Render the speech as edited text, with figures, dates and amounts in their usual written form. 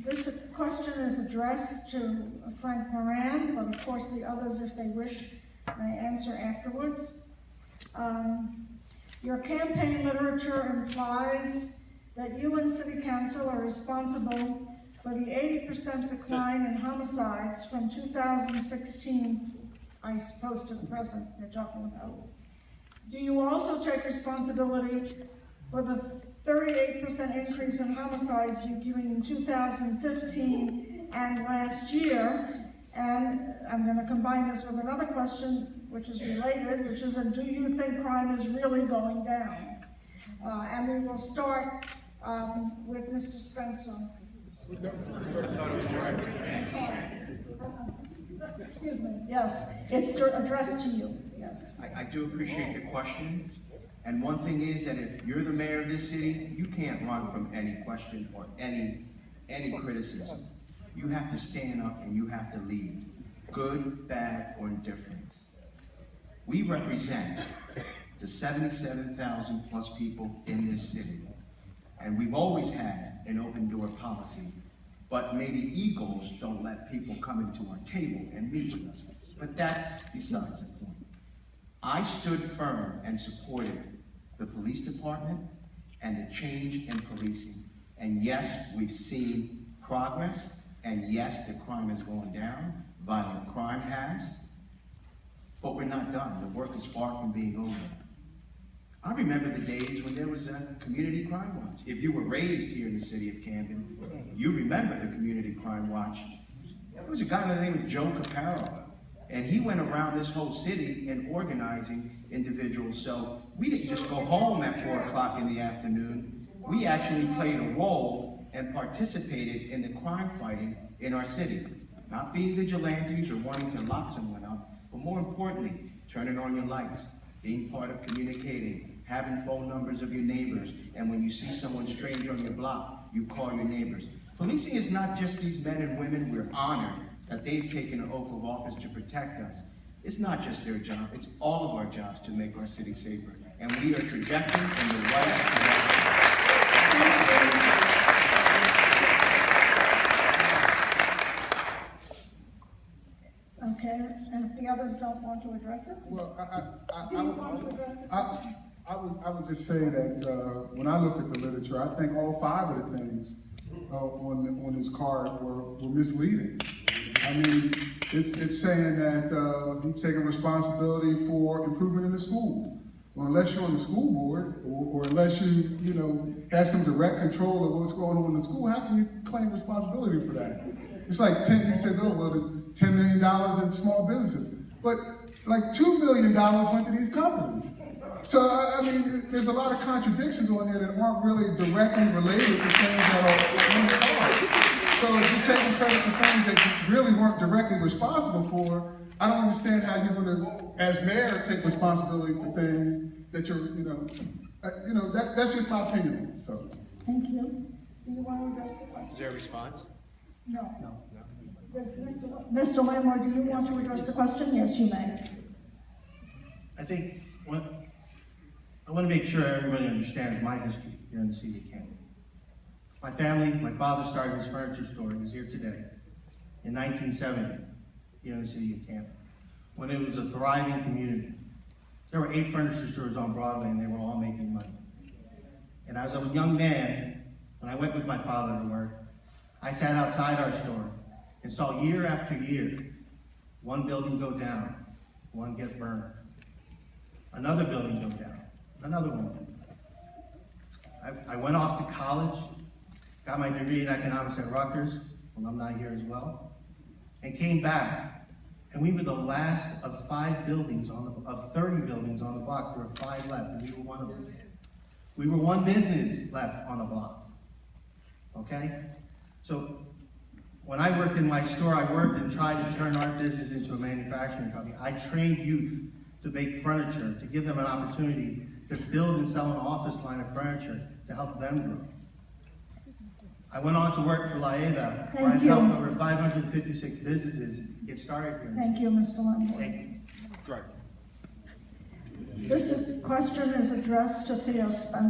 This question is addressed to Frank Moran, but of course the others, if they wish, may answer afterwards. Your campaign literature implies that you and City Council are responsible for the 80% decline in homicides from 2016, I suppose, to the present they're talking about. Do you also take responsibility for the 38% increase in homicides between 2015 and last year? And I'm going to combine this with another question, which is related, which is, do you think crime is really going down? And we will start with Mr. Spencer. Excuse me. Yes, it's addressed to you. Yes. I do appreciate the question. And one thing is that if you're the mayor of this city, you can't run from any question or any criticism. You have to stand up and you have to lead, good, bad, or indifference. We represent the 77,000 plus people in this city. And we've always had an open door policy, but maybe egos don't let people come into our table and meet with us. But that's besides the point. I stood firm and supported the police department and the change in policing. And yes, we've seen progress, and yes, the crime is going down, violent crime has, but we're not done. The work is far from being over. I remember the days when there was a community crime watch. If you were raised here in the city of Camden, you remember the community crime watch. There was a guy by the name of Joe Caparo, and he went around this whole city and organizing individuals. So we didn't just go home at 4 o'clock in the afternoon. We actually played a role and participated in the crime fighting in our city. Not being vigilantes or wanting to lock someone up, but more importantly, turning on your lights, being part of communicating, having phone numbers of your neighbors, and when you see someone strange on your block, you call your neighbors. Policing is not just these men and women. We're honored that they've taken an oath of office to protect us. It's not just their job, it's all of our jobs to make our city safer. And we are trajecting in the right direction. Okay, and if the others don't want to address it? Well, Do you want to address the question? I would just say that when I looked at the literature, I think all 5 of the things on his card were misleading. I mean, it's saying that he's taking responsibility for improvement in the school. Well, unless you're on the school board, or unless you have some direct control of what's going on in the school, how can you claim responsibility for that? It's like he said, oh, well, there's $10 million in small businesses, but like $2 million went to these companies. So, I mean, there's a lot of contradictions on there that aren't really directly related to things that are in the card. So if you're taking credit for things that you really weren't directly responsible for, I don't understand how you're going to, as mayor, take responsibility for things that you're, that's just my opinion. So. Thank you. Do you want to address the question? Is there a response? No. No. Mr. Lamore, do you want to address the question? Yes, you may. I think I want to make sure everybody understands my history here in the city of Camden. My family, my father started his furniture store, and he's here today, in 1970, here in the city of Camden, when it was a thriving community. There were 8 furniture stores on Broadway, and they were all making money. And as a young man, when I went with my father to work, I sat outside our store and saw year after year, one building go down, one get burned, another building go down, another one. I went off to college, got my degree in economics at Rutgers, alumni here as well, and came back. And we were the last of 5 buildings of 30 buildings on the block. There were 5 left, and we were one of them. We were one business left on the block. Okay? So when I worked in my store, I worked and tried to turn our business into a manufacturing company. I trained youth to make furniture, to give them an opportunity to build and sell an office line of furniture to help them grow. I went on to work for LAEVA, where I helped over 556 businesses get started here. Thank you, Mr. Lamore. Thank you. That's right. This question is addressed to Theo Spencer.